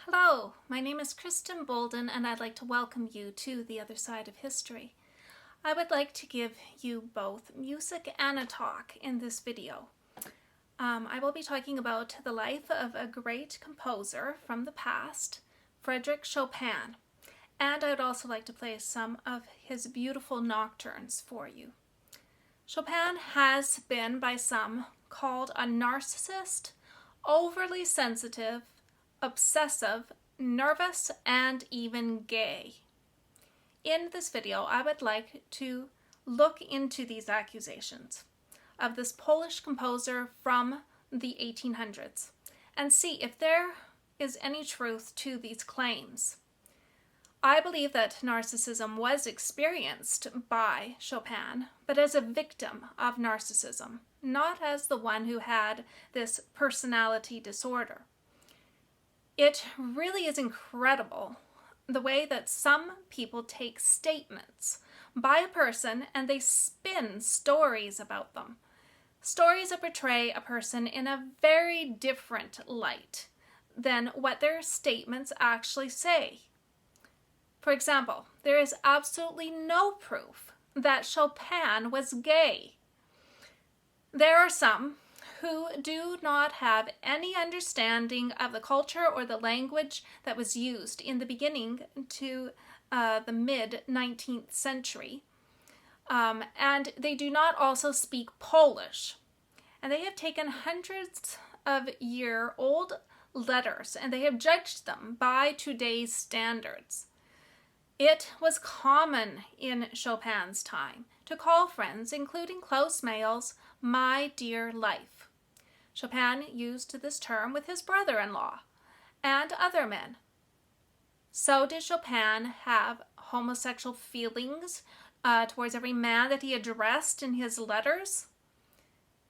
Hello, my name is Kristen Bolden and I'd like to welcome you to The Other Side of History. I would like to give you both music and a talk in this video. I will be talking about the life of a great composer from the past, Frederick Chopin, and I would also like to play some of his beautiful nocturnes for you. Chopin has been by some called a narcissist, overly sensitive, obsessive, nervous, and even gay. In this video, I would like to look into these accusations of this Polish composer from the 1800s and see if there is any truth to these claims. I believe that narcissism was experienced by Chopin, but as a victim of narcissism, not as the one who had this personality disorder. It really is incredible the way that some people take statements by a person and they spin stories about them. Stories that portray a person in a very different light than what their statements actually say. For example, there is absolutely no proof that Chopin was gay. There are some who do not have any understanding of the culture or the language that was used in the beginning to the mid-19th century. And they do not also speak Polish. And they have taken hundreds of year-old letters and they have judged them by today's standards. It was common in Chopin's time to call friends, including close males, my dear life. Chopin used this term with his brother-in-law and other men. So did Chopin have homosexual feelings towards every man that he addressed in his letters?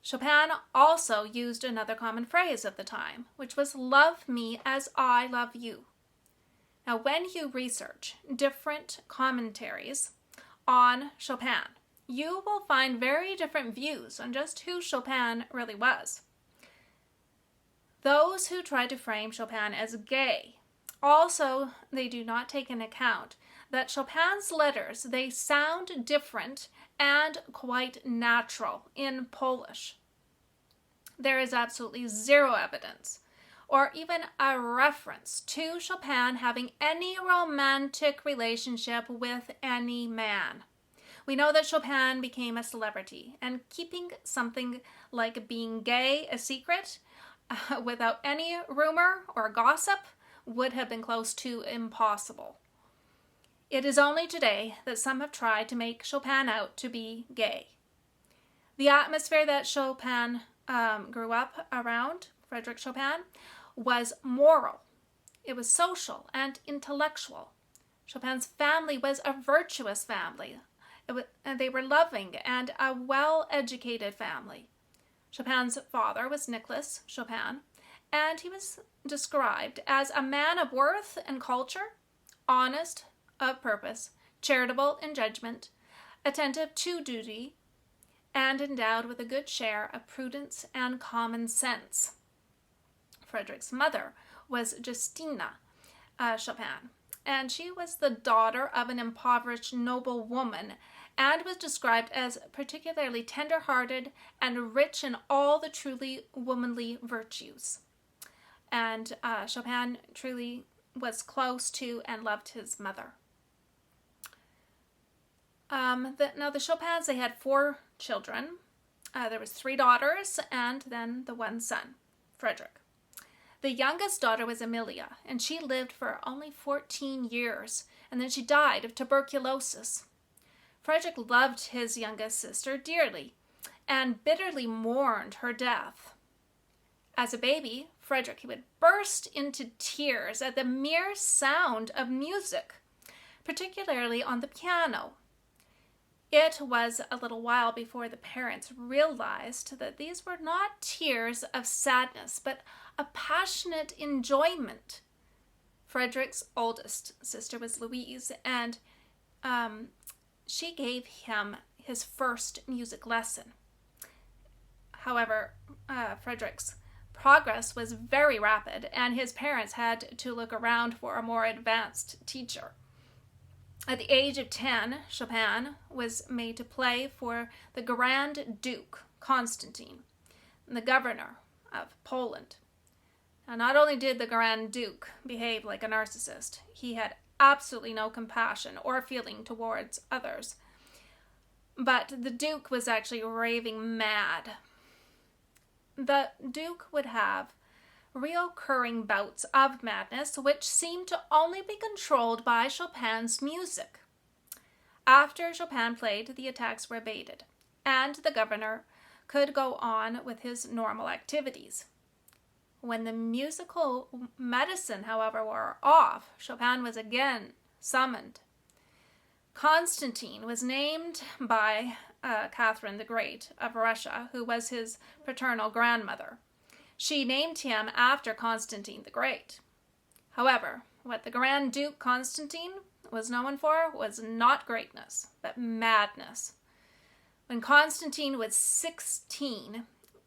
Chopin also used another common phrase of the time, which was love me as I love you. Now, when you research different commentaries on Chopin, you will find very different views on just who Chopin really was. Those who try to frame Chopin as gay, also they do not take into account that Chopin's letters, they sound different and quite natural in Polish. There is absolutely zero evidence or even a reference to Chopin having any romantic relationship with any man. We know that Chopin became a celebrity, and keeping something like being gay a secret without any rumor or gossip would have been close to impossible. It is only today that some have tried to make Chopin out to be gay. The atmosphere that Chopin grew up around, Frederick Chopin, was moral. It was social and intellectual. Chopin's family was a virtuous family. They were loving and a well-educated family. Chopin's father was Nicholas Chopin, and he was described as a man of worth and culture, honest of purpose, charitable in judgment, attentive to duty, and endowed with a good share of prudence and common sense. Frederick's mother was Justina Chopin, and she was the daughter of an impoverished noblewoman and was described as particularly tender-hearted and rich in all the truly womanly virtues. And Chopin truly was close to and loved his mother. Now the Chopins, they had 4 children. There was 3 daughters and then the 1 son, Frederick. The youngest daughter was Emilia, and she lived for only 14 years, and then she died of tuberculosis. Frederick loved his youngest sister dearly and bitterly mourned her death. As a baby, Frederick would burst into tears at the mere sound of music, particularly on the piano. It was a little while before the parents realized that these were not tears of sadness, but a passionate enjoyment. Frederick's oldest sister was Louise, and she gave him his first music lesson. However, Frederick's progress was very rapid, and his parents had to look around for a more advanced teacher. At the age of 10, Chopin was made to play for the Grand Duke Constantine, the governor of Poland. Now, not only did the Grand Duke behave like a narcissist, he had absolutely no compassion or feeling towards others. But the Duke was actually raving mad. The Duke would have reoccurring bouts of madness, which seemed to only be controlled by Chopin's music. After Chopin played, the attacks were abated, and the governor could go on with his normal activities. When the musical medicine, however, wore off, Chopin was again summoned. Constantine was named by Catherine the Great of Russia, who was his paternal grandmother. She named him after Constantine the Great. However, what the Grand Duke Constantine was known for was not greatness, but madness. When Constantine was 16,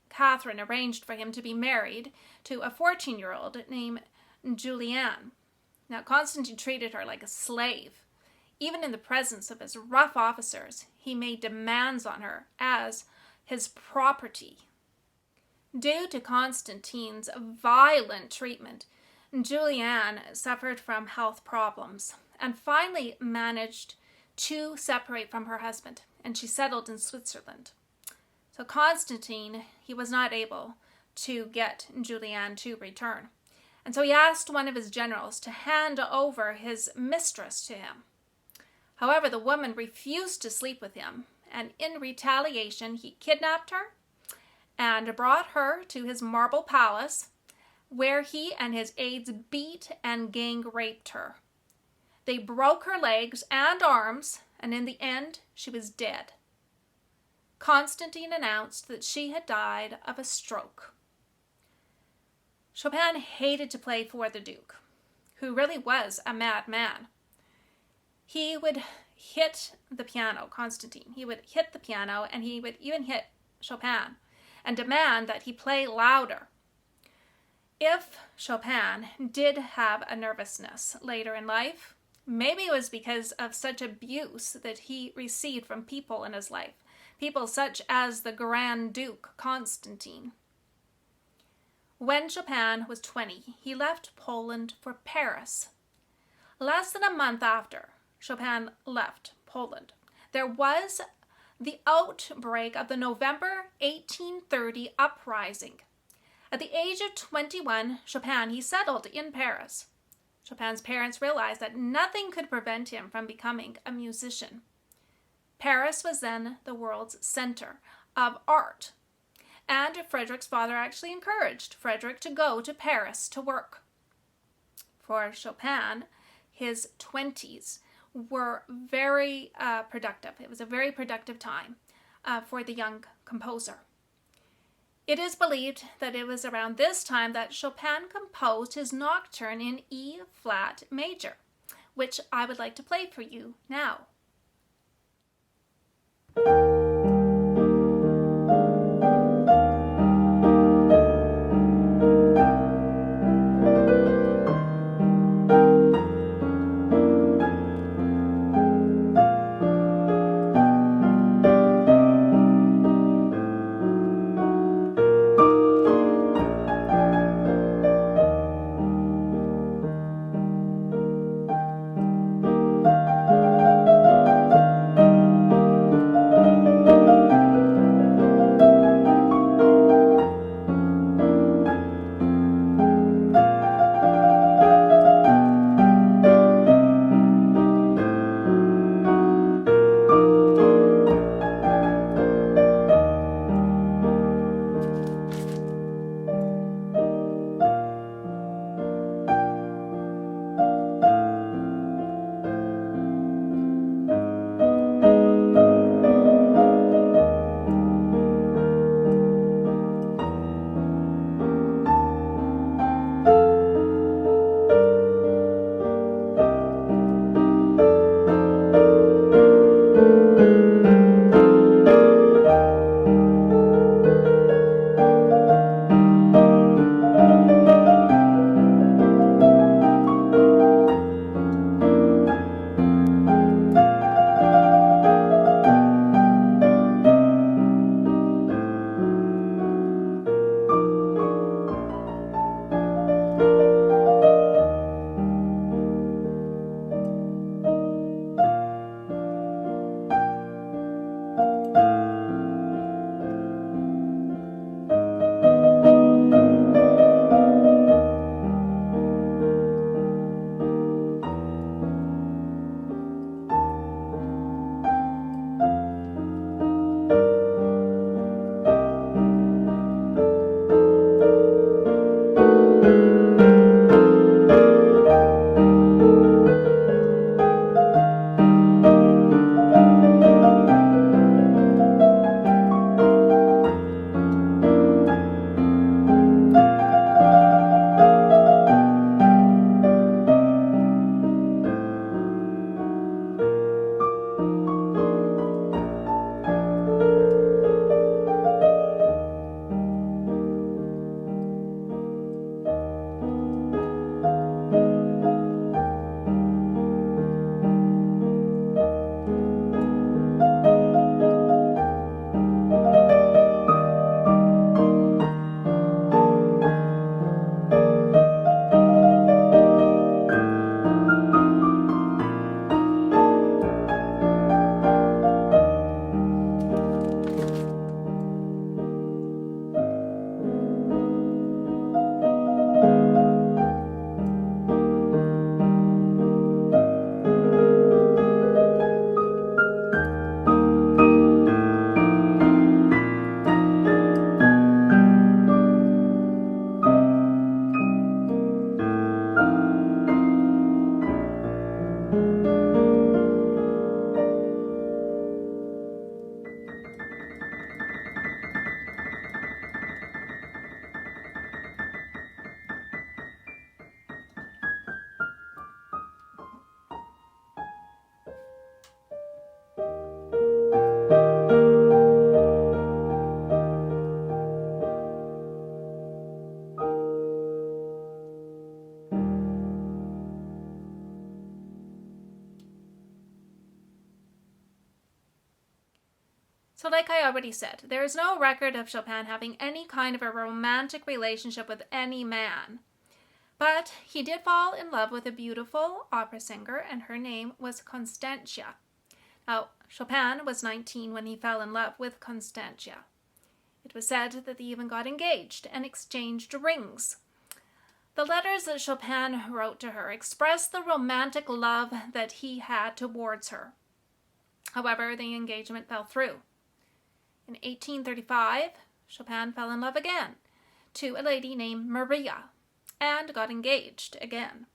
Catherine arranged for him to be married to a 14-year-old named Julian. Now, Constantine treated her like a slave. Even in the presence of his rough officers, he made demands on her as his property. Due to Constantine's violent treatment, Julian suffered from health problems and finally managed to separate from her husband, and she settled in Switzerland. So Constantine, he was not able to get Julian to return. And so he asked one of his generals to hand over his mistress to him. However, the woman refused to sleep with him, and in retaliation, he kidnapped her and brought her to his marble palace, where he and his aides beat and gang raped her. They broke her legs and arms, and in the end, she was dead. Constantine announced that she had died of a stroke. Chopin hated to play for the Duke, who really was a madman. He would hit the piano, Constantine. He would hit the piano, and he would even hit Chopin and demand that he play louder. If Chopin did have a nervousness later in life, maybe it was because of such abuse that he received from people in his life, people such as the Grand Duke Constantine. When Chopin was 20, he left Poland for Paris. Less than a month after Chopin left Poland, there was the outbreak of the November 1830 uprising. At the age of 21, Chopin, he settled in Paris. Chopin's parents realized that nothing could prevent him from becoming a musician. Paris was then the world's center of art, and Frederick's father actually encouraged Frederick to go to Paris to work. For Chopin, his 20s were very productive. It was a very productive time for the young composer. It is believed that it was around this time that Chopin composed his Nocturne in E-flat major, which I would like to play for you now. So like I already said, there is no record of Chopin having any kind of a romantic relationship with any man. But he did fall in love with a beautiful opera singer, and her name was Constantia. Now, Chopin was 19 when he fell in love with Constantia. It was said that they even got engaged and exchanged rings. The letters that Chopin wrote to her expressed the romantic love that he had towards her. However, the engagement fell through. In 1835, Chopin fell in love again to a lady named Maria and got engaged again.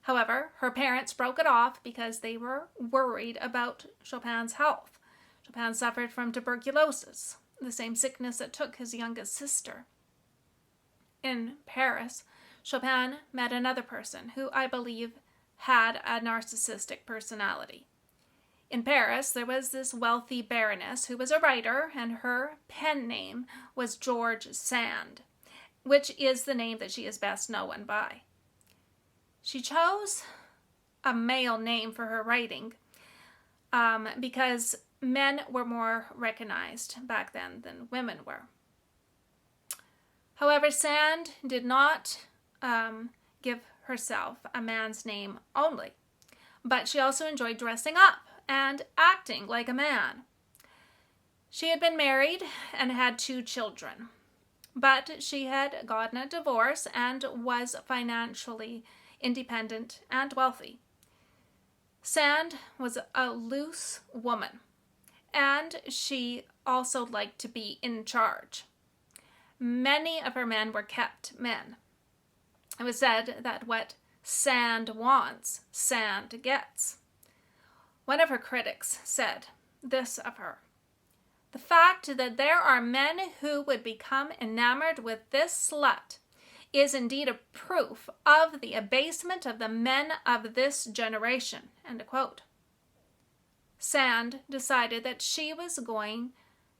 However, her parents broke it off because they were worried about Chopin's health. Chopin suffered from tuberculosis, the same sickness that took his youngest sister. In Paris, Chopin met another person who I believe had a narcissistic personality. In Paris, there was this wealthy baroness who was a writer, and her pen name was George Sand, which is the name that she is best known by. She chose a male name for her writing because men were more recognized back then than women were. However, Sand did not give herself a man's name only, but she also enjoyed dressing up and acting like a man. She had been married and had 2 children, but she had gotten a divorce and was financially independent and wealthy. Sand was a loose woman, and she also liked to be in charge. Many of her men were kept men. It was said that what Sand wants, Sand gets. One of her critics said this of her: "The fact that there are men who would become enamored with this slut is indeed a proof of the abasement of the men of this generation." End quote. Sand decided that she was going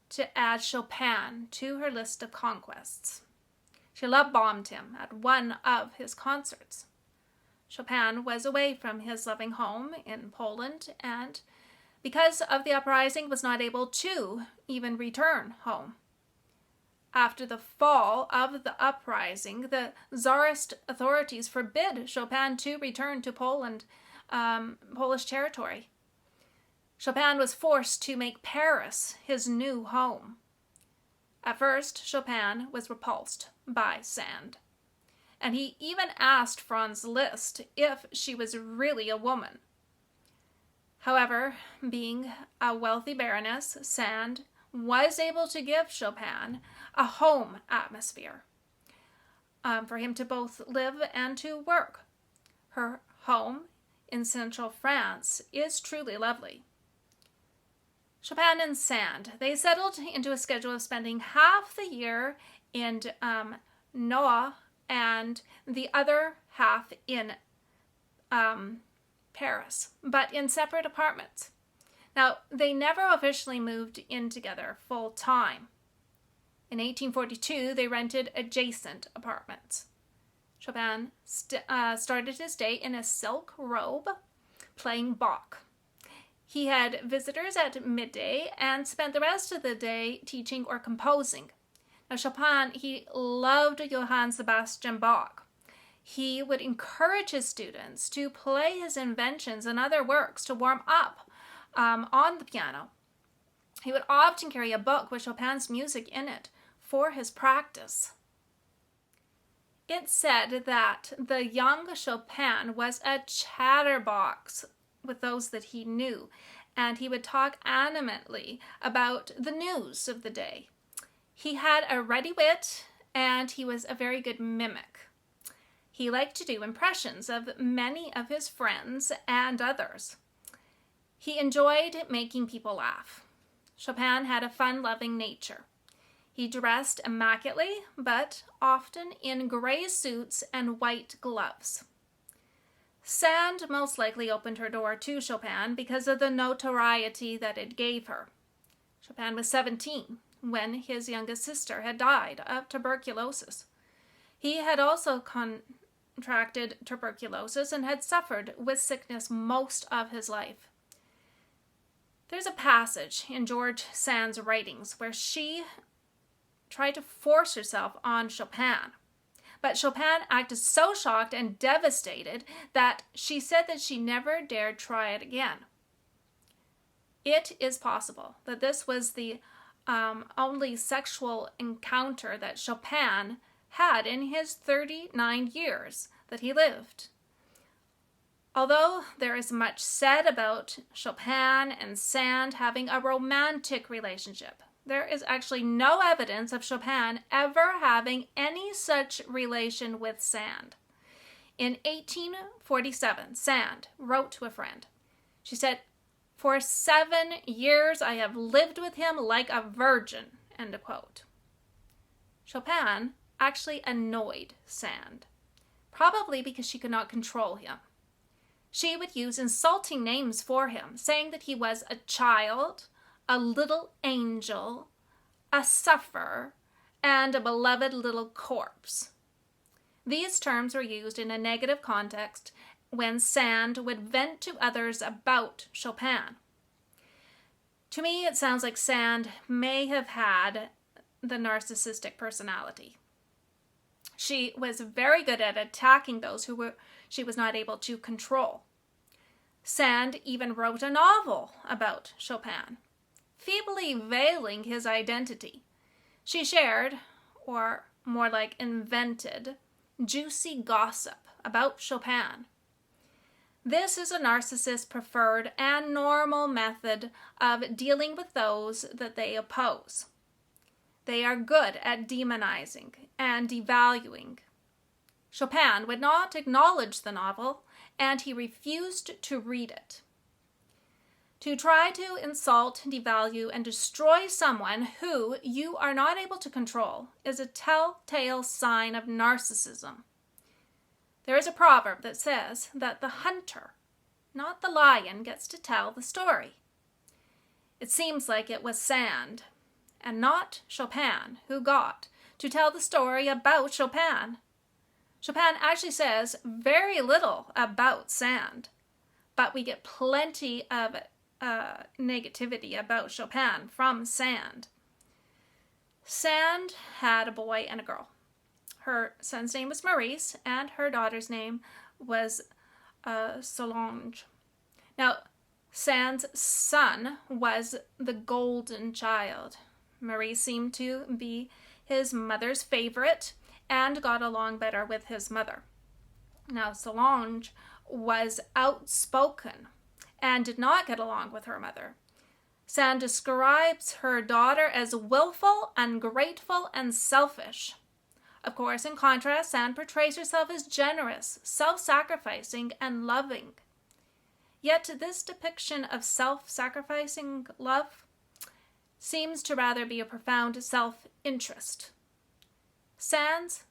to add Chopin to her list of conquests. She love-bombed him at one of his concerts. Chopin was away from his loving home in Poland, and because of the uprising was not able to even return home. After the fall of the uprising, the Tsarist authorities forbid Chopin to return to Poland, Polish territory. Chopin was forced to make Paris his new home. At first, Chopin was repulsed by Sand, and he even asked Franz Liszt if she was really a woman. However, being a wealthy baroness, Sand was able to give Chopin a home atmosphere for him to both live and to work. Her home in central France is truly lovely. Chopin and Sand, they settled into a schedule of spending half the year in Noa and the other half in Paris, but in separate apartments. Now, they never officially moved in together full time. In 1842, they rented adjacent apartments. Chopin started his day in a silk robe, playing Bach. He had visitors at midday and spent the rest of the day teaching or composing. Now, Chopin, he loved Johann Sebastian Bach. He would encourage his students to play his inventions and other works to warm up on the piano. He would often carry a book with Chopin's music in it for his practice. It's said that the young Chopin was a chatterbox with those that he knew, and he would talk animately about the news of the day. He had a ready wit, and he was a very good mimic. He liked to do impressions of many of his friends and others. He enjoyed making people laugh. Chopin had a fun-loving nature. He dressed immaculately, but often in gray suits and white gloves. Sand most likely opened her door to Chopin because of the notoriety that it gave her. Chopin was 17 when his youngest sister had died of tuberculosis. He had also contracted tuberculosis and had suffered with sickness most of his life. There's a passage in George Sand's writings where she tried to force herself on Chopin. But Chopin acted so shocked and devastated that she said that she never dared try it again. It is possible that this was the only sexual encounter that Chopin had in his 39 years that he lived. Although there is much said about Chopin and Sand having a romantic relationship, there is actually no evidence of Chopin ever having any such relation with Sand. In 1847, Sand wrote to a friend. She said, "For 7 years I have lived with him like a virgin," end of quote. Chopin actually annoyed Sand, probably because she could not control him. She would use insulting names for him, saying that he was a child, a little angel, a sufferer, and a beloved little corpse. These terms were used in a negative context when Sand would vent to others about Chopin. To me, it sounds like Sand may have had the narcissistic personality. She was very good at attacking those who she was not able to control. Sand even wrote a novel about Chopin, feebly veiling his identity. She shared, or more like invented, juicy gossip about Chopin. This is a narcissist's preferred and normal method of dealing with those that they oppose. They are good at demonizing and devaluing. Chopin would not acknowledge the novel, and he refused to read it. To try to insult, devalue, and destroy someone who you are not able to control is a telltale sign of narcissism. There is a proverb that says that the hunter, not the lion, gets to tell the story. It seems like it was Sand, and not Chopin, who got to tell the story about Chopin. Chopin actually says very little about Sand, but we get plenty of negativity about Chopin from Sand. Sand had a boy and a girl. Her son's name was Maurice, and her daughter's name was Solange. Now, Sand's son was the golden child. Maurice seemed to be his mother's favorite and got along better with his mother. Now, Solange was outspoken and did not get along with her mother. Sand describes her daughter as willful, ungrateful, and selfish. Of course, in contrast, Sand portrays herself as generous, self-sacrificing, and loving. Yet this depiction of self-sacrificing love seems to rather be a profound self-interest. Sand's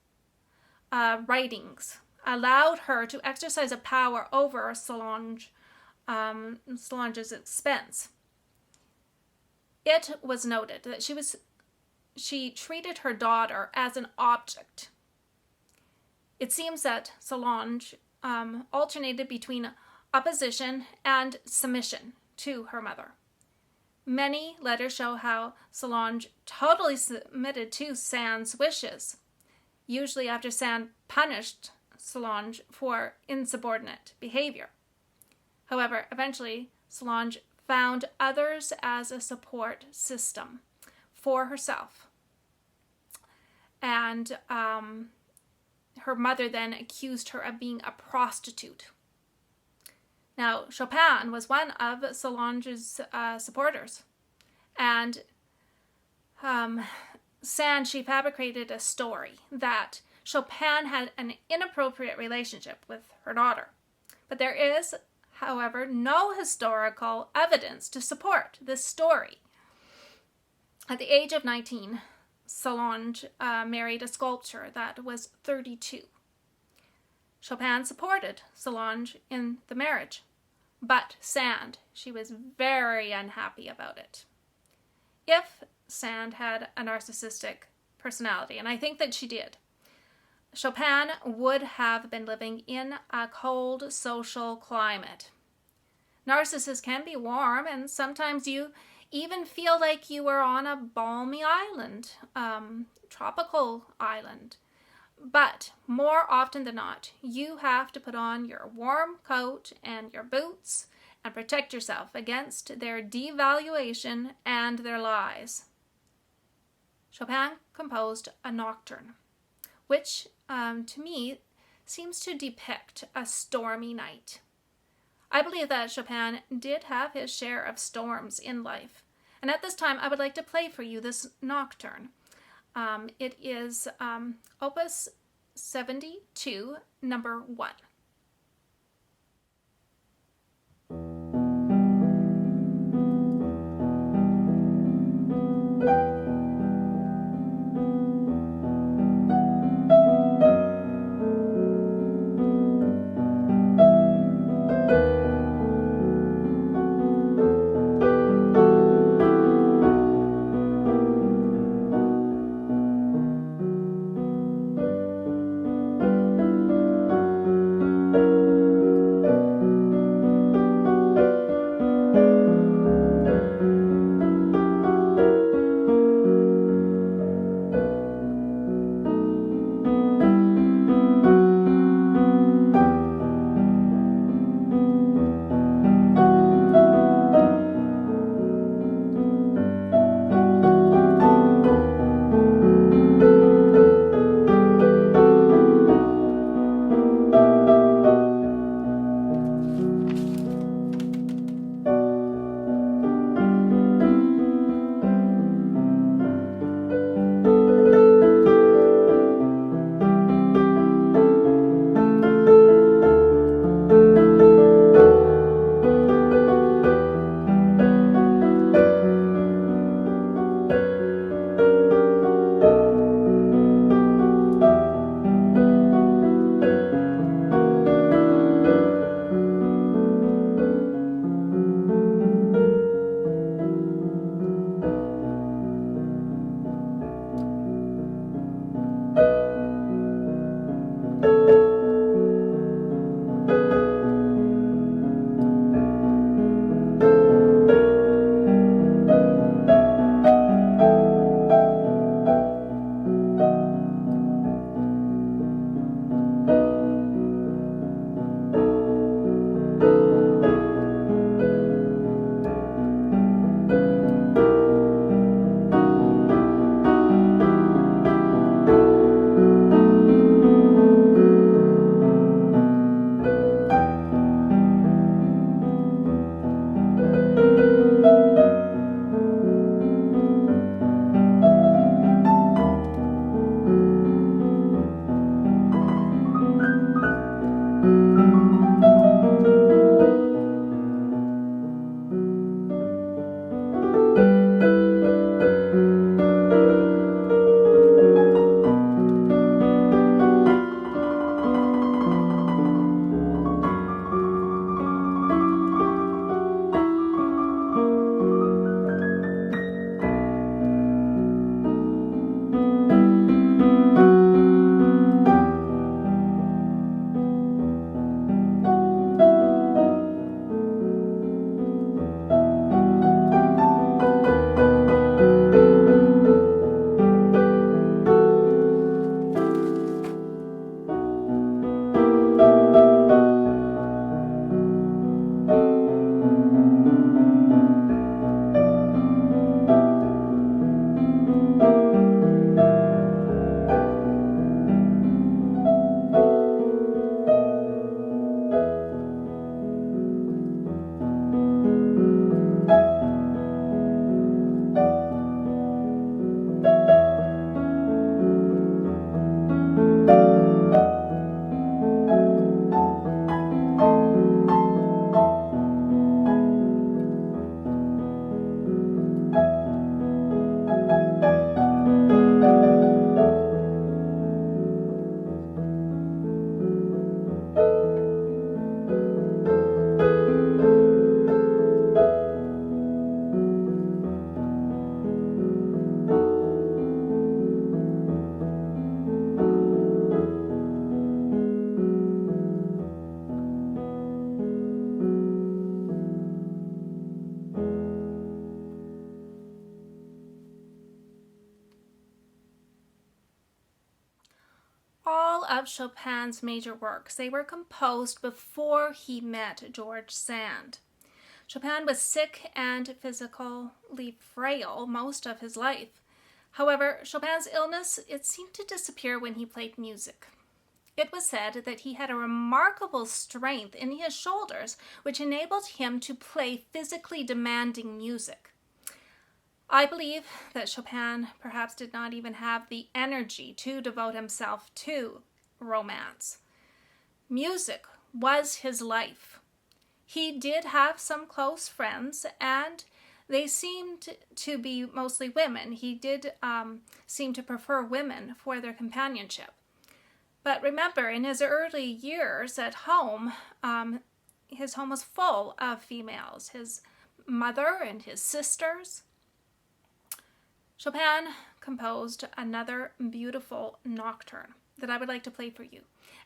writings allowed her to exercise a power over Solange's expense. It was noted that she treated her daughter as an object. It seems that Solange alternated between opposition and submission to her mother. Many letters show how Solange totally submitted to Sand's wishes, usually after Sand punished Solange for insubordinate behavior. However, eventually, Solange found others as a support system for herself. And her mother then accused her of being a prostitute. Now, Chopin was one of Solange's supporters. And Sand, she fabricated a story that Chopin had an inappropriate relationship with her daughter. But there is, however, no historical evidence to support this story. At the age of 19, Solange married a sculptor that was 32. Chopin supported Solange in the marriage, but Sand, she was very unhappy about it. If Sand had a narcissistic personality, and I think that she did, Chopin would have been living in a cold social climate. Narcissus can be warm, and sometimes you even feel like you are on a balmy island, tropical island. But more often than not, you have to put on your warm coat and your boots and protect yourself against their devaluation and their lies. Chopin composed a nocturne, which to me seems to depict a stormy night. I believe that Chopin did have his share of storms in life. And at this time, I would like to play for you this nocturne. It is Opus 72, number 1. of Chopin's major works, they were composed before he met George Sand. Chopin was sick and physically frail most of his life. However, Chopin's illness, it seemed to disappear when he played music. It was said that he had a remarkable strength in his shoulders, which enabled him to play physically demanding music. I believe that Chopin perhaps did not even have the energy to devote himself to romance. Music was his life. He did have some close friends, and they seemed to be mostly women. He did seem to prefer women for their companionship. But remember, in his early years at home, his home was full of females, his mother and his sisters. Chopin composed another beautiful nocturne that I would like to play for you.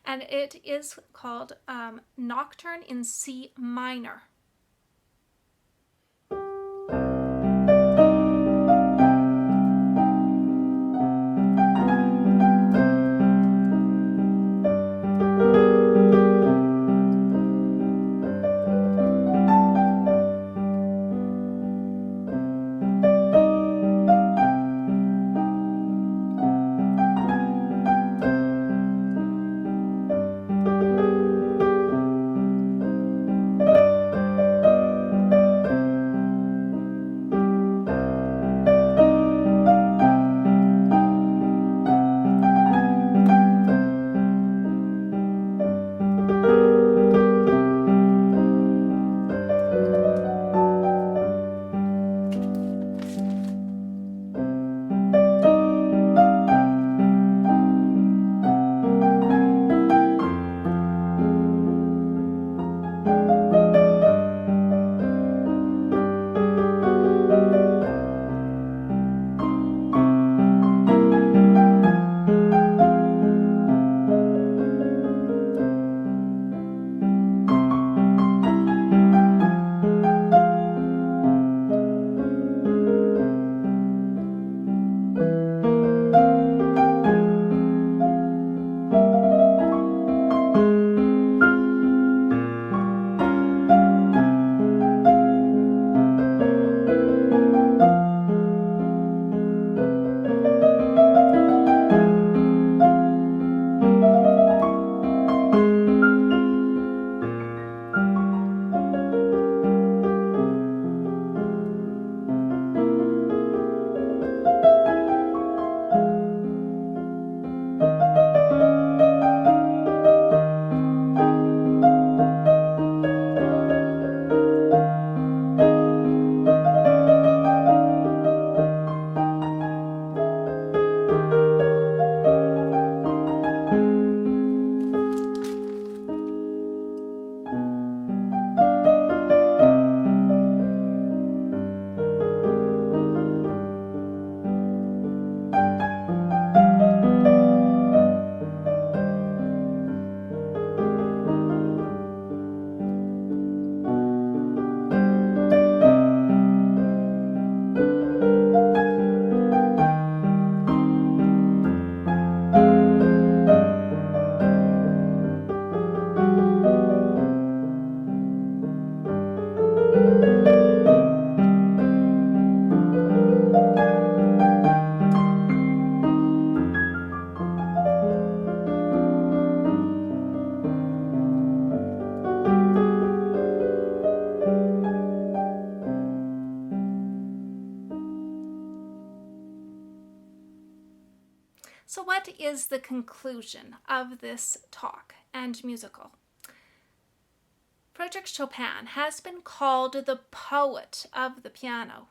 And it is called Nocturne in C minor. So what is the conclusion of this talk and musical? Frederick Chopin has been called the poet of the piano.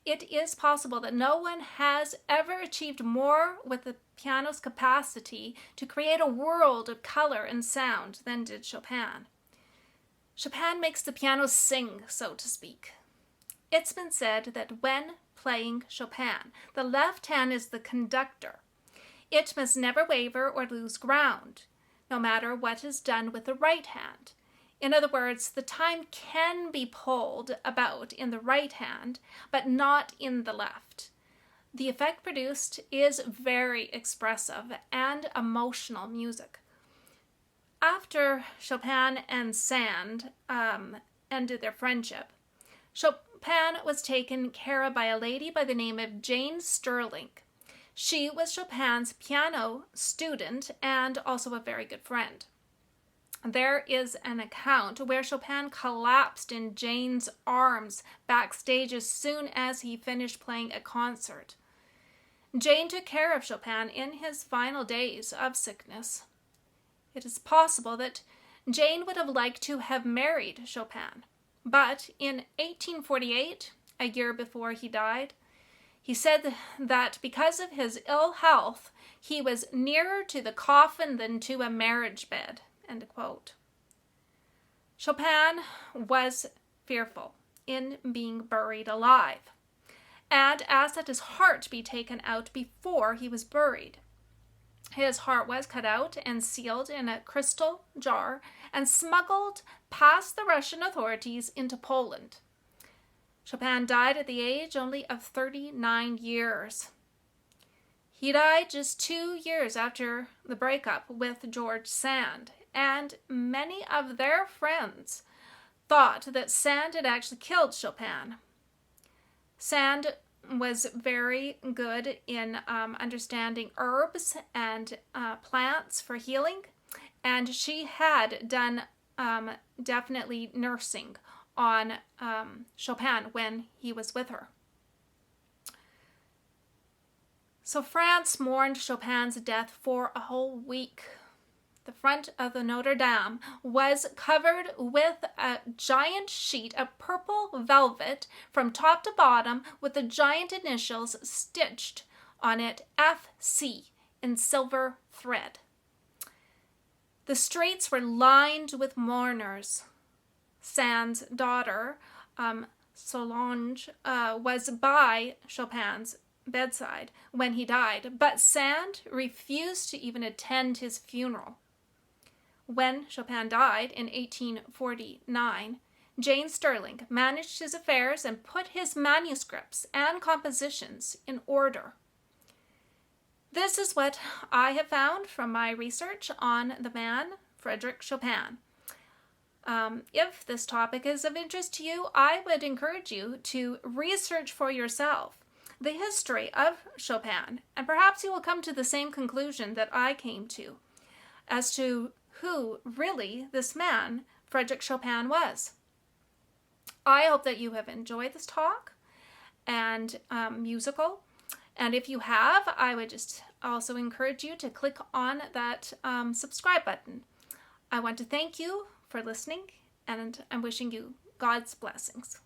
It is possible that no one has ever achieved more with the piano's capacity to create a world of color and sound than did Chopin. Chopin makes the piano sing, so to speak. It's been said that when playing Chopin, the left hand is the conductor. It must never waver or lose ground, no matter what is done with the right hand. In other words, the time can be pulled about in the right hand, but not in the left. The effect produced is very expressive and emotional music. After Chopin and Sand ended their friendship, Chopin was taken care of by a lady by the name of Jane Stirling. She was Chopin's piano student and also a very good friend. There is an account where Chopin collapsed in Jane's arms backstage as soon as he finished playing a concert. Jane took care of Chopin in his final days of sickness. It is possible that Jane would have liked to have married Chopin, but in 1848, a year before he died, he said that because of his ill health, he was nearer to the coffin than to a marriage bed. End quote. Chopin was fearful in being buried alive and asked that his heart be taken out before he was buried. His heart was cut out and sealed in a crystal jar and smuggled past the Russian authorities into Poland. Chopin died at the age only of 39 years. He died just 2 years after the breakup with George Sand, and many of their friends thought that Sand had actually killed Chopin. Sand was very good in understanding herbs and plants for healing, and she had done definitely nursing on Chopin when he was with her. So France mourned Chopin's death for a whole week. The front of the Notre Dame was covered with a giant sheet of purple velvet from top to bottom with the giant initials stitched on it, FC, in silver thread. The streets were lined with mourners. Sand's daughter, Solange, was by Chopin's bedside when he died, but Sand refused to even attend his funeral. When Chopin died in 1849, Jane Stirling managed his affairs and put his manuscripts and compositions in order. This is what I have found from my research on the man, Frederick Chopin. If this topic is of interest to you, I would encourage you to research for yourself the history of Chopin, and perhaps you will come to the same conclusion that I came to as to who really this man, Frederick Chopin, was. I hope that you have enjoyed this talk and musical. And if you have, I would just also encourage you to click on that subscribe button. I want to thank you for listening, and I'm wishing you God's blessings.